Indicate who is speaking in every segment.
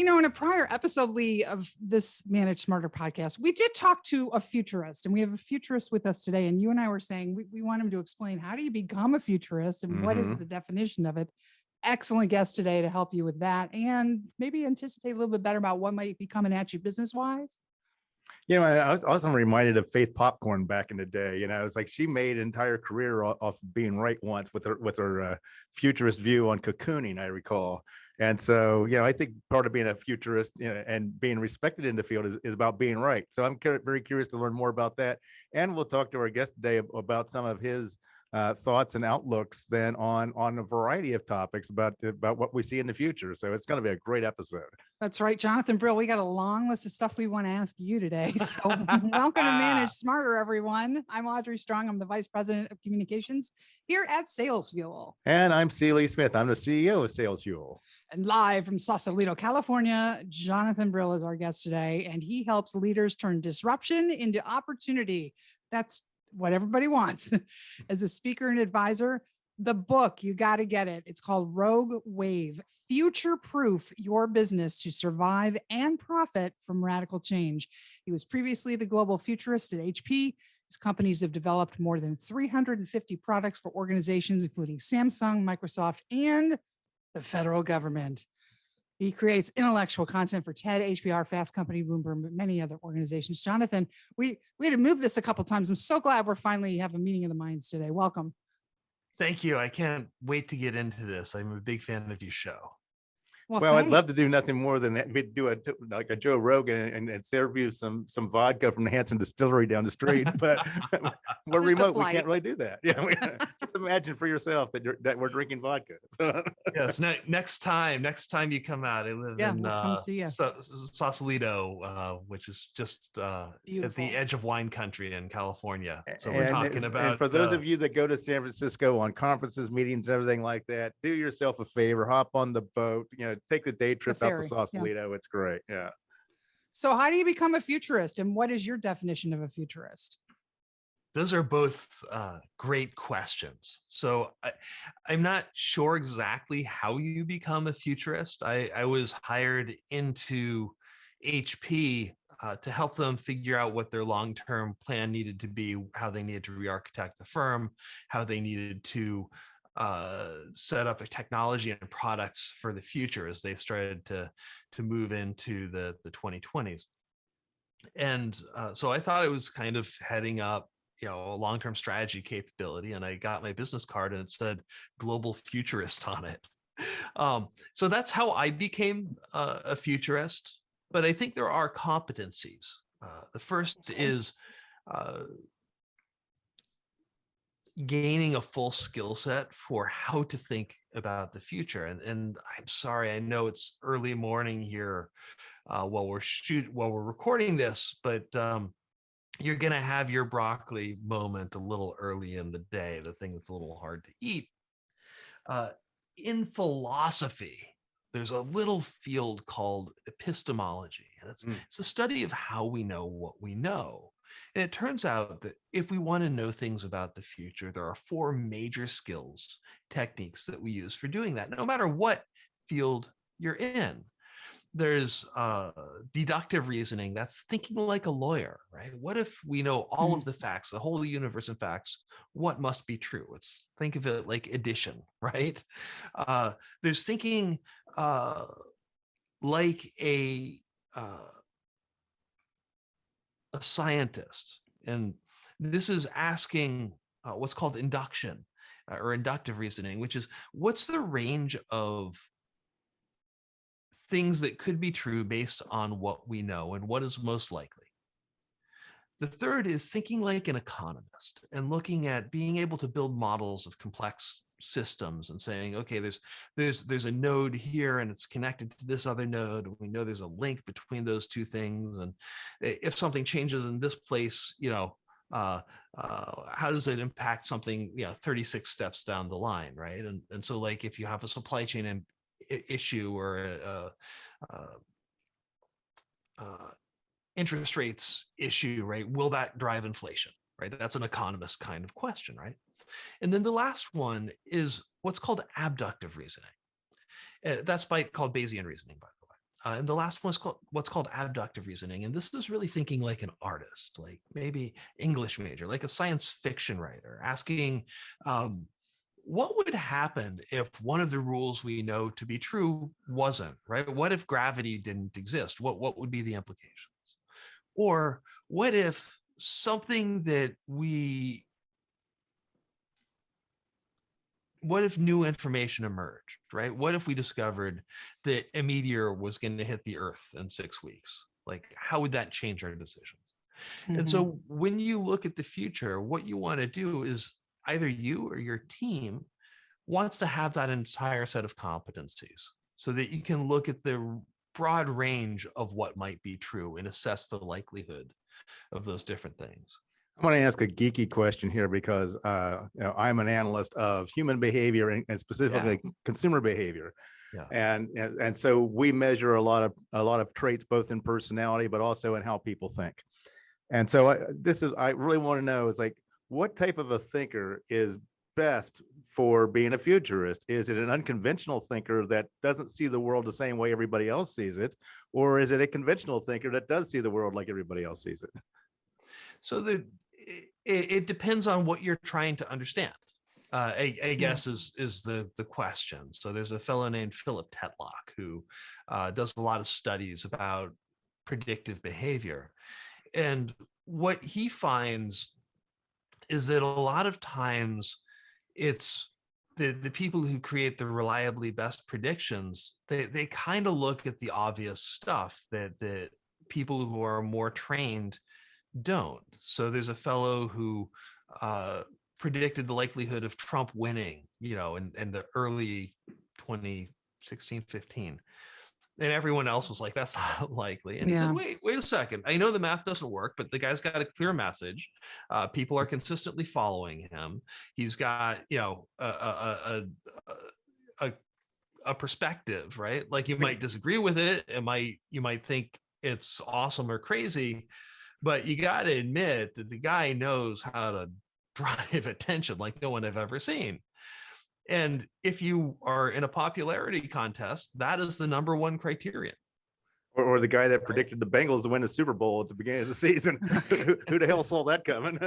Speaker 1: In a prior episode, Lee, of this Manage Smarter podcast, we did talk to a futurist, and we have a futurist with us today. And you and I were saying we want him to explain, how do you become a futurist and what is the definition of it? Excellent guest today to help you with that and maybe anticipate a little bit better about what might be coming at you business-wise.
Speaker 2: I was also reminded of Faith Popcorn back in the day. It was like she made an entire career off being right once with her futurist view on cocooning, I recall. And so, I think part of being a futurist, and being respected in the field is about being right. So I'm very curious to learn more about that. And we'll talk to our guest today about some of his thoughts and outlooks then on a variety of topics about what we see in the future. So it's going to be a great episode.
Speaker 1: That's right, Jonathan Brill. We got a long list of stuff we want to ask you today. So welcome to Manage Smarter, everyone. I'm Audrey Strong. I'm the Vice President of Communications here at SalesFuel.
Speaker 2: And I'm C. Lee Smith. I'm the CEO of SalesFuel.
Speaker 1: And live from Sausalito, California, Jonathan Brill is our guest today, and he helps leaders turn disruption into opportunity. That's what everybody wants. As a speaker and advisor, the book, you got to get it. It's called Rogue Wave, Future-Proof Your Business to Survive and Profit from Radical Change. He was previously the Global Futurist at HP. His companies have developed more than 350 products for organizations, including Samsung, Microsoft, and the federal government. He creates intellectual content for TED, HBR, Fast Company, Bloomberg, many other organizations. Jonathan, we had to move this a couple of times. I'm so glad we're finally have a meeting of the minds today. Welcome.
Speaker 3: Thank you. I can't wait to get into this. I'm a big fan of your show.
Speaker 2: Well, I'd love to do nothing more than that. We'd do like a Joe Rogan and serve you some vodka from the Hanson Distillery down the street. But we're remote. We can't really do that. Yeah, just imagine for yourself that we're drinking vodka. So.
Speaker 3: Yes. Next time you come out, I live in
Speaker 1: come see you.
Speaker 3: Sausalito, which is just at the edge of wine country in California. So we're talking about.
Speaker 2: And for those of you that go to San Francisco on conferences, meetings, everything like that, do yourself a favor, hop on the boat. Take the day trip out to Sausalito. Yeah. It's great. Yeah.
Speaker 1: So how do you become a futurist, and what is your definition of a futurist?
Speaker 3: Those are both great questions. So I'm not sure exactly how you become a futurist. I was hired into HP to help them figure out what their long-term plan needed to be, how they needed to re-architect the firm, how they needed to set up a technology and products for the future as they started to move into the 2020s. And so I thought it was kind of heading up, a long-term strategy capability. And I got my business card and it said Global Futurist on it. So that's how I became a futurist. But I think there are competencies. The first is gaining a full skill set for how to think about the future. And I'm sorry, I know it's early morning here while we're recording this, but you're going to have your broccoli moment a little early in the day, the thing that's a little hard to eat. In philosophy, there's a little field called epistemology, and it's a study of how we know what we know. And it turns out that if we want to know things about the future, there are 4 major skills, techniques that we use for doing that, no matter what field you're in. There's deductive reasoning. That's thinking like a lawyer, right? What if we know all of the facts, the whole universe of facts, what must be true? Let's think of it like addition, right? There's thinking like a scientist. And this is asking what's called induction or inductive reasoning, which is what's the range of things that could be true based on what we know and what is most likely. The third is thinking like an economist and looking at being able to build models of complex systems and saying, okay, there's a node here and it's connected to this other node. We know there's a link between those two things. And if something changes in this place, how does it impact something, 36 steps down the line, right? And so like if you have a supply chain issue or interest rates issue, right? Will that drive inflation, right? That's an economist kind of question, right? And then the last one is what's called abductive reasoning. That's called Bayesian reasoning, by the And the last one is called what's called abductive reasoning. And this is really thinking like an artist, like maybe English major, like a science fiction writer, asking, what would happen if one of the rules we know to be true wasn't, right? What if gravity didn't exist? What would be the implications? Or what if something that what if new information emerged, right? What if we discovered that a meteor was going to hit the Earth in 6 weeks? Like, how would that change our decisions? And
Speaker 1: Mhm.
Speaker 3: so when you look at the future, what you want to do is either you or your team wants to have that entire set of competencies so that you can look at the broad range of what might be true and assess the likelihood of those different things.
Speaker 2: I want to ask a geeky question here because I'm an analyst of human behavior and specifically consumer behavior.
Speaker 3: Yeah.
Speaker 2: And so we measure a lot of traits, both in personality, but also in how people think. And so I really want to know is like, what type of a thinker is best for being a futurist? Is it an unconventional thinker that doesn't see the world the same way everybody else sees it? Or is it a conventional thinker that does see the world like everybody else sees it?
Speaker 3: So it depends on what you're trying to understand. I guess is the question. So there's a fellow named Philip Tetlock who does a lot of studies about predictive behavior. And what he finds is that a lot of times it's the people who create the reliably best predictions, they kind of look at the obvious stuff that people who are more trained don't. So there's a fellow who predicted the likelihood of Trump winning, in the early 2016, 15. And everyone else was like, that's not likely. And he said, wait a second. I know the math doesn't work, but the guy's got a clear message. People are consistently following him. He's got, a perspective, right? Like you might disagree with it. You might think it's awesome or crazy, but you got to admit that the guy knows how to drive attention like no one I've ever seen. And if you are in a popularity contest, that is the number one criterion.
Speaker 2: Or the guy that predicted the Bengals to win the Super Bowl at the beginning of the season. Who the hell saw that coming?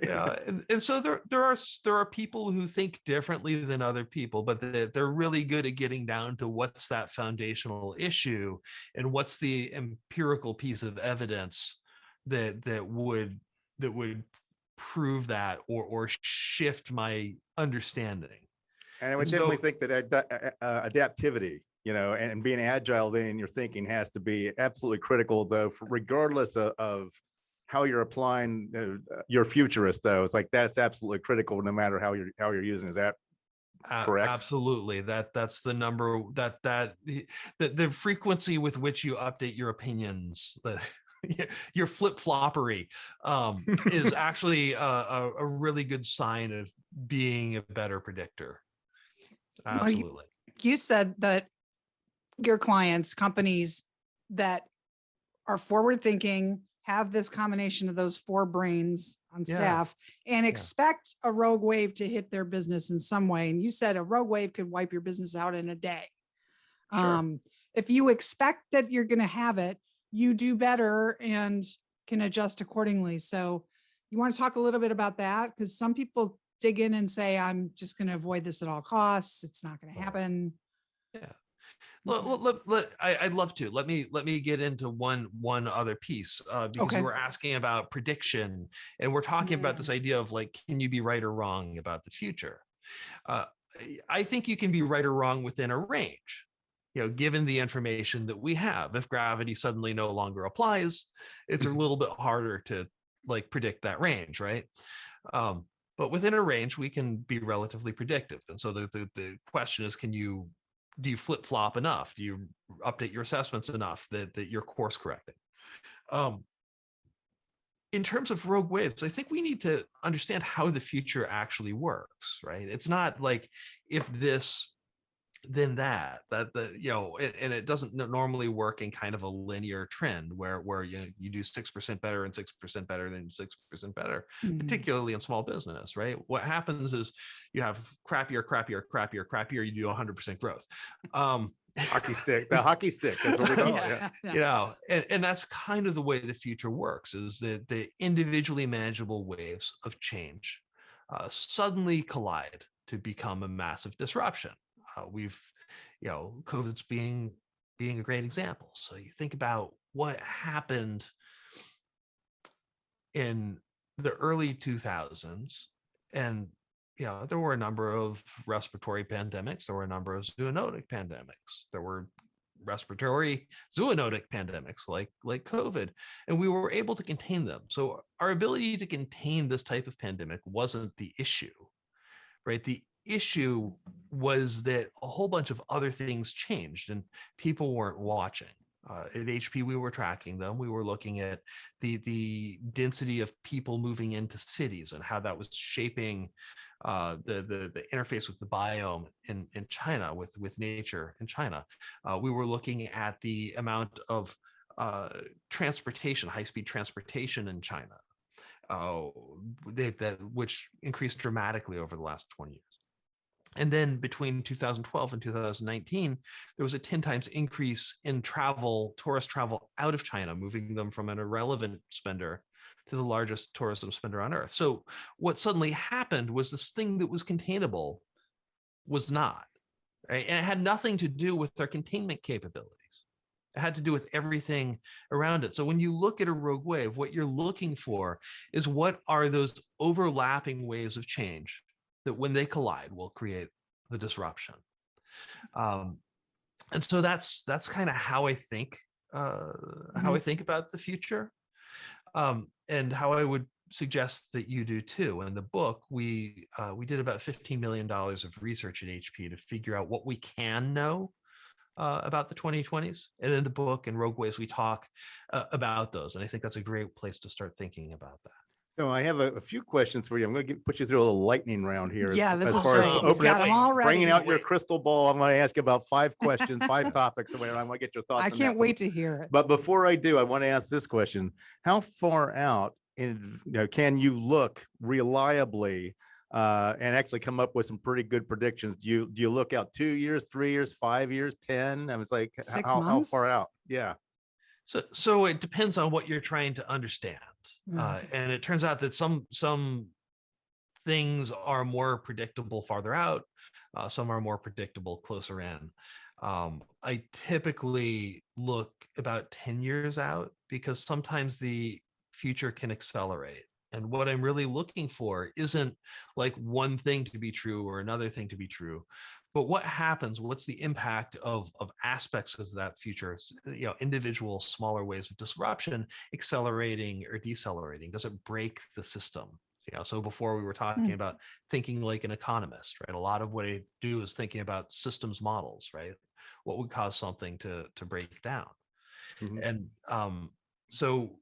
Speaker 3: Yeah, and so there are people who think differently than other people, but they're really good at getting down to what's that foundational issue and what's the empirical piece of evidence that would prove that or shift my understanding.
Speaker 2: And I would definitely think that adaptivity, and being agile in your thinking has to be absolutely critical, though, regardless of how you're applying your futurist, though. It's like that's absolutely critical no matter how you're using. Is that correct?
Speaker 3: Absolutely. That's the number the frequency with which you update your opinions, your flip-floppery is actually a really good sign of being a better predictor. Absolutely.
Speaker 1: You said that your clients, companies that are forward thinking, have this combination of those 4 brains on staff and expect a rogue wave to hit their business in some way. And you said a rogue wave could wipe your business out in a day. Sure. If you expect that you're going to have it, you do better and can adjust accordingly. So you want to talk a little bit about that? Because some people dig in and say, I'm just going to avoid this at all costs. It's not going to happen.
Speaker 3: Yeah. I'd love to. Let me get into one other pice because you were asking about prediction, and we're talking about this idea of like, can you be right or wrong about the future? I think you can be right or wrong within a range. Given the information that we have. If gravity suddenly no longer applies, it's a little bit harder to like predict that range, right? But within a range, we can be relatively predictive. And so the question is, do you flip-flop enough? Do you update your assessments enough that you're course correcting? In terms of rogue waves, I think we need to understand how the future actually works, right? It's not like if this, then that and it doesn't normally work in kind of a linear trend where you do 6% better and 6% better than 6% better, particularly in small business, right? What happens is you have crappier, you do 100% growth.
Speaker 2: Hockey stick, the hockey stick. That's what we call it. Yeah.
Speaker 1: Yeah.
Speaker 3: You know, and that's kind of the way the future works, is that the individually manageable waves of change suddenly collide to become a massive disruption. COVID's being a great example. So you think about what happened in the early 2000s, and there were a number of respiratory pandemics, there were a number of zoonotic pandemics, there were respiratory zoonotic pandemics like COVID, and we were able to contain them. So our ability to contain this type of pandemic wasn't the issue, right? The issue was that a whole bunch of other things changed and people weren't watching. At HP, we were tracking them. We were looking at the density of people moving into cities and how that was shaping the interface with the biome in China, with nature in China. We were looking at the amount of transportation, high-speed transportation in China, which increased dramatically over the last 20 years. And then between 2012 and 2019, there was a 10 times increase in tourist travel out of China, moving them from an irrelevant spender to the largest tourism spender on earth. So what suddenly happened was this thing that was containable was not, right? And it had nothing to do with their containment capabilities. It had to do with everything around it. So when you look at a rogue wave, what you're looking for is, what are those overlapping waves of change that when they collide will create the disruption. And so that's kind of how I think about the future, and how I would suggest that you do too. In the book, we did about $15 million of research at HP to figure out what we can know about the 2020s. And in the book and Rogue Waves, we talk about those. And I think that's a great place to start thinking about that.
Speaker 2: So I have a few questions for you. I'm going to put you through a little lightning round here.
Speaker 1: Yeah, this is
Speaker 2: far as
Speaker 1: great. He's got them all ready.
Speaker 2: Bringing out your crystal ball, I'm going to ask you about 5 questions, 5 topics, and I want to get your thoughts.
Speaker 1: I can't wait to hear it.
Speaker 2: But before I do, I want to ask this question: how far out can you look reliably and actually come up with some pretty good predictions? Do you look out 2 years, 3 years, 5 years, 10? I was like,
Speaker 1: 6
Speaker 2: how
Speaker 1: months?
Speaker 2: far out? Yeah.
Speaker 3: So it depends on what you're trying to understand. And it turns out that some things are more predictable farther out. Some are more predictable closer in. I typically look about 10 years out, because sometimes the future can accelerate. And what I'm really looking for isn't like one thing to be true or another thing to be true, but what happens, what's the impact of aspects of that future, individual smaller waves of disruption accelerating or decelerating? Does it break the system? So before we were talking about thinking like an economist, right? A lot of what I do is thinking about systems models, right? What would cause something to break down? And so,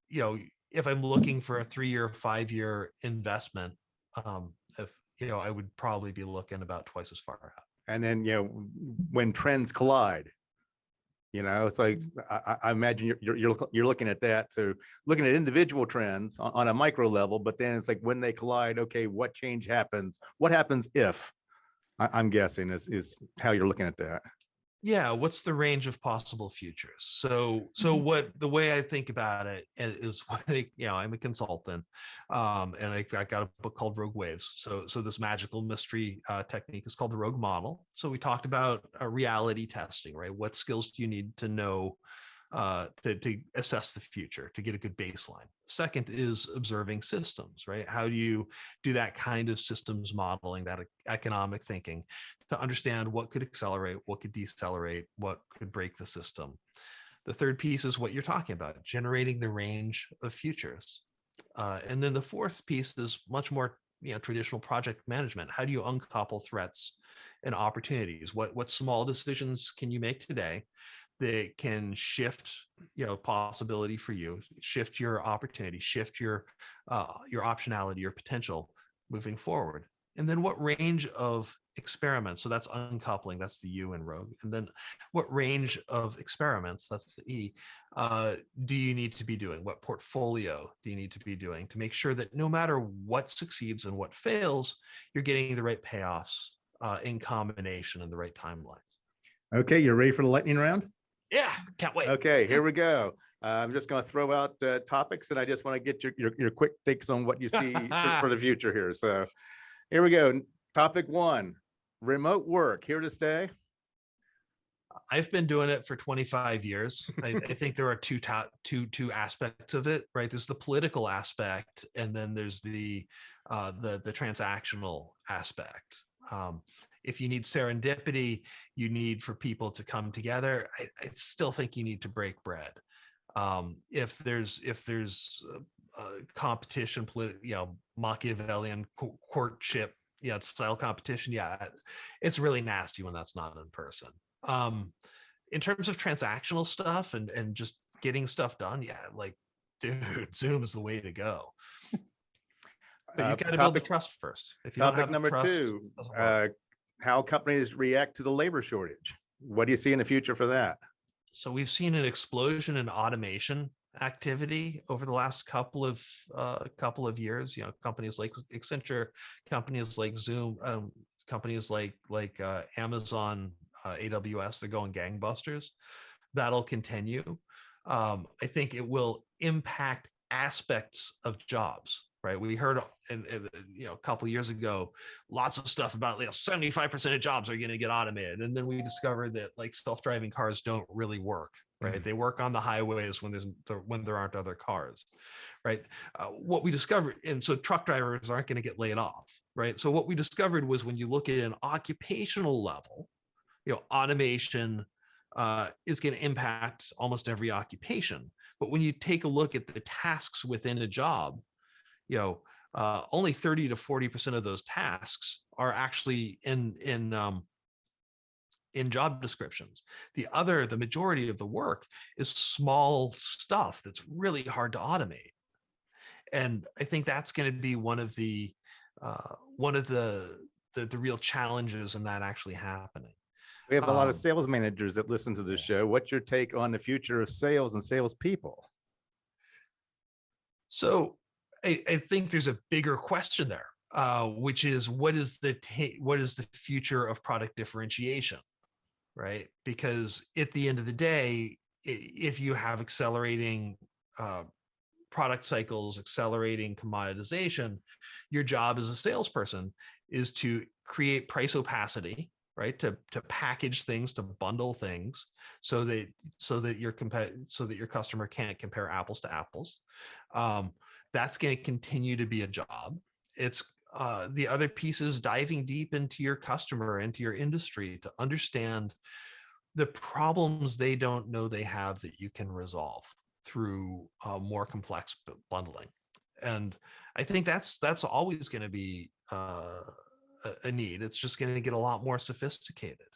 Speaker 3: if I'm looking for a 3-year, 5-year investment, I would probably be looking about twice as far out.
Speaker 2: And then, when trends collide, it's like, I imagine you're looking at that. So looking at individual trends on a micro level, but then it's like when they collide, okay, what change happens? What happens if? I'm guessing is how you're looking at that.
Speaker 3: Yeah, what's the range of possible futures? So the way I think about it is, I'm a consultant, and I got a book called Rogue Waves. So this magical mystery technique is called the Rogue Model. So we talked about reality testing, right? What skills do you need to know to assess the future, to get a good baseline? Second is observing systems, right? How do you do that kind of systems modeling, that economic thinking, to understand what could accelerate, what could decelerate, what could break the system? The third piece is what you're talking about, generating the range of futures. And then the fourth piece is much more traditional project management. How do you uncouple threats and opportunities? What small decisions can you make today that can shift, possibility for you, shift your opportunity, shift your optionality, your potential moving forward? And then what range of experiments? So that's uncoupling, that's the U in Rogue. And then what range of experiments, that's the E, do you need to be doing? What portfolio do you need to be doing to make sure that no matter what succeeds and what fails, you're getting the right payoffs in combination and the right timelines?
Speaker 2: Okay, you're ready for the lightning round?
Speaker 3: Yeah, can't wait.
Speaker 2: Okay, here we go. I'm just going to throw out topics, and I just want to get your quick takes on what you see for the future here. So here we go. Topic one, remote work, here to stay?
Speaker 3: I've been doing it for 25 years. I think there are two aspects of it, right? There's the political aspect, and then there's the transactional aspect. If you need serendipity, you need for people to come together. I still think you need to break bread. If there's competition, Machiavellian courtship, style competition, it's really nasty when that's not in person. In terms of transactional stuff and just getting stuff done, like, dude, Zoom is the way to go. But you got to build the trust first. If you don't have
Speaker 2: number
Speaker 3: trust,
Speaker 2: two, how companies react to the labor shortage. What do you see in the future for that?
Speaker 3: So we've seen an explosion in automation activity over the last couple of years. Companies like Accenture, companies like Zoom, companies like Amazon, AWS, they're going gangbusters. That'll continue. I think it will impact aspects of jobs. Right, we heard a couple of years ago, lots of stuff about 75% of jobs are going to get automated, and then we discovered that self-driving cars don't really work. Right, they work on the highways when there aren't other cars. Right, what we discovered, and so truck drivers aren't going to get laid off. Right, so what we discovered was when you look at an occupational level, automation is going to impact almost every occupation. But when you take a look at the tasks within a job, only 30 to 40% of those tasks are actually in job descriptions. The majority of the work is small stuff that's really hard to automate. And I think that's going to be one of the real challenges in that actually happening.
Speaker 2: We have a lot of sales managers that listen to this show. What's your take on the future of sales and salespeople?
Speaker 3: So I think there's a bigger question there, which is what is the future of product differentiation, right? Because at the end of the day, if you have accelerating product cycles, accelerating commoditization, your job as a salesperson is to create price opacity, right? To package things, to bundle things, so that your customer can't compare apples to apples. That's going to continue to be a job. It's the other piece is diving deep into your customer, into your industry, to understand the problems they don't know they have that you can resolve through more complex bundling. And I think that's always going to be a need. It's just going to get a lot more sophisticated.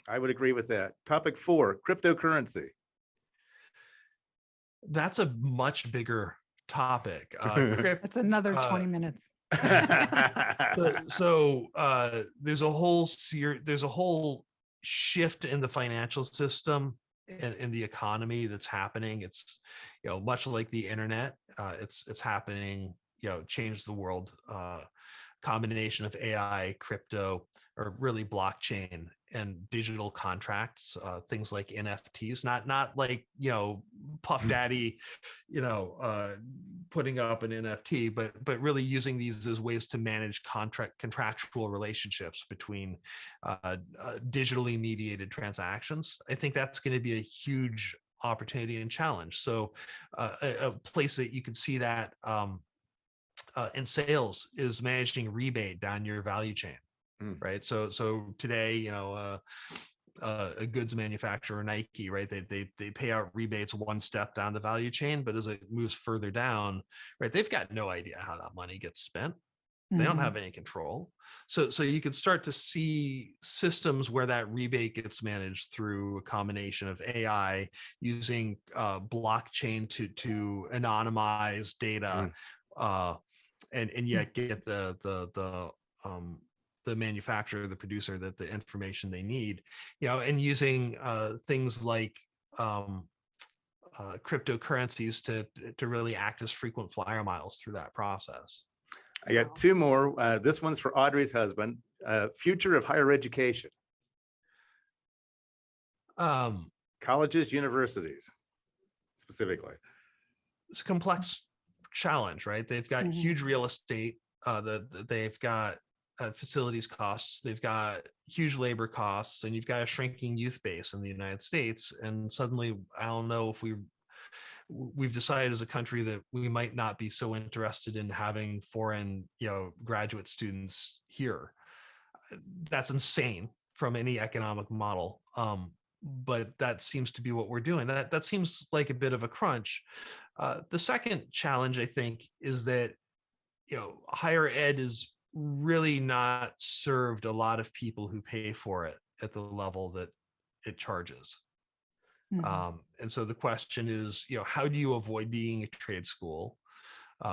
Speaker 2: I would agree with that. Topic 4, cryptocurrency.
Speaker 3: That's a much bigger topic.
Speaker 1: That's another 20 minutes.
Speaker 3: So there's a whole shift in the financial system and in the economy that's happening. It's much like the internet. It's happening. Change the world. Combination of AI, crypto, or really blockchain and digital contracts, things like NFTs, not like, Puff Daddy, putting up an NFT, but really using these as ways to manage contractual relationships between digitally mediated transactions. I think that's going to be a huge opportunity and challenge. So a place that you could see that in sales is managing rebate down your value chain. Right. So today, a goods manufacturer, Nike, right, they pay out rebates one step down the value chain, but as it moves further down, right, they've got no idea how that money gets spent. They don't have any control. So you could start to see systems where that rebate gets managed through a combination of AI using blockchain to anonymize data, and yet get the manufacturer, the producer, that the information they need, and using things like cryptocurrencies to really act as frequent flyer miles through that process.
Speaker 2: I got 2 more. This one's for Audrey's husband. Future of higher education. Colleges, universities, specifically.
Speaker 3: It's a complex challenge, right? They've got huge real estate. They've got facilities costs. They've got huge labor costs, and you've got a shrinking youth base in the United States. And suddenly, I don't know if we've decided as a country that we might not be so interested in having foreign, graduate students here. That's insane from any economic model. But that seems to be what we're doing. That seems like a bit of a crunch. The second challenge, I think, is that higher ed is really not served a lot of people who pay for it at the level that it charges. And so the question is, how do you avoid being a trade school?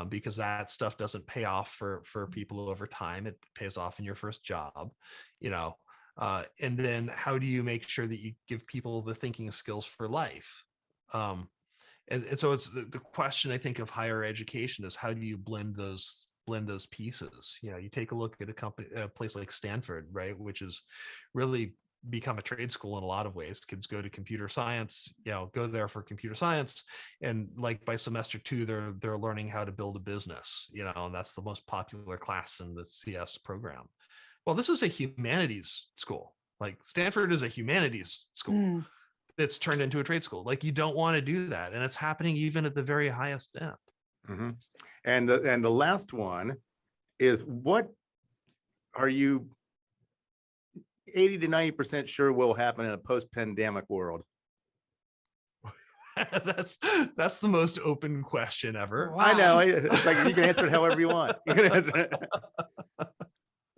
Speaker 3: Because that stuff doesn't pay off for people over time. It pays off in your first job, and then how do you make sure that you give people the thinking skills for life? And so it's the question, I think, of higher education is how do you blend those pieces? You take a look at a place like Stanford, right, which is really become a trade school in a lot of ways. Kids go to computer science, go there for computer science, and like by semester 2 they're learning how to build a business, and that's the most popular class in the CS program. Well, this is a humanities school. Like Stanford is a humanities school that's turned into a trade school. Like you don't want to do that, and it's happening even at the very highest end.
Speaker 2: And the last one is, what are you 80 to 90% sure will happen in a post-pandemic world?
Speaker 3: That's the most open question ever.
Speaker 1: Wow.
Speaker 2: I know. It's like you can answer it however you want. You can answer it. I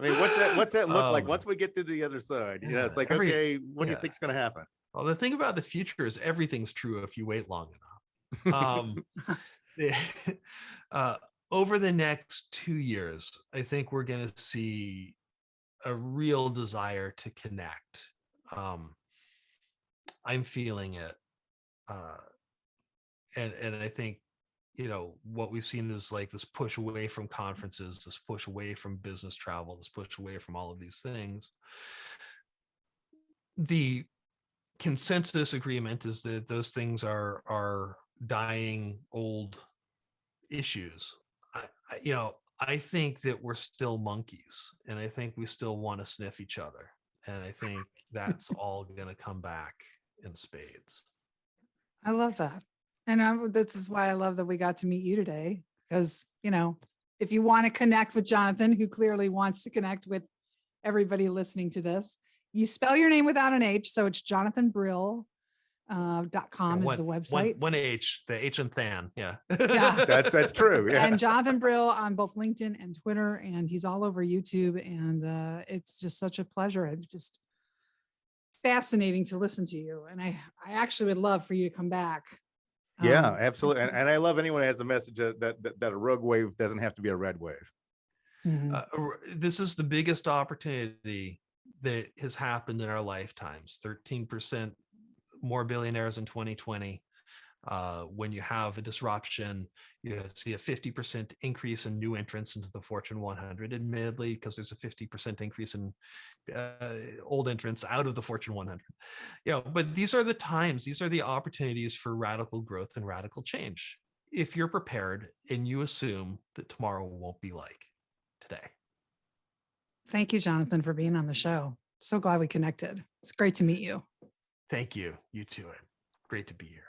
Speaker 2: mean, what's that look like once we get to the other side? It's like, okay, what do you think is going to happen?
Speaker 3: Well, the thing about the future is everything's true if you wait long enough. Over the next 2 years, I think we're going to see a real desire to connect. I'm feeling it. And I think, what we've seen is like this push away from conferences, this push away from business travel, this push away from all of these things. The consensus agreement is that those things are dying old issues. I think that we're still monkeys, and I think we still want to sniff each other. And I think that's all going to come back in spades.
Speaker 1: I love that. And this is why I love that we got to meet you today, because, if you want to connect with Jonathan, who clearly wants to connect with everybody listening to this, you spell your name without an H. So it's jonathanbrill.com is the website.
Speaker 3: One H, the H and Than. Yeah.
Speaker 1: Yeah.
Speaker 2: That's true. Yeah.
Speaker 1: And Jonathan Brill on both LinkedIn and Twitter, and he's all over YouTube. And it's just such a pleasure. It's just fascinating to listen to you. And I actually would love for you to come back.
Speaker 2: Yeah, absolutely. And I love anyone who has a message that a rogue wave doesn't have to be a red wave.
Speaker 3: This is the biggest opportunity that has happened in our lifetimes. 13% more billionaires in 2020. When you have a disruption, you see a 50% increase in new entrants into the Fortune 100, admittedly, because there's a 50% increase in old entrants out of the Fortune 100. But these are the times, these are the opportunities for radical growth and radical change. If you're prepared and you assume that tomorrow won't be like today.
Speaker 1: Thank you, Jonathan, for being on the show. So glad we connected. It's great to meet you.
Speaker 3: Thank you. You too. Great to be here.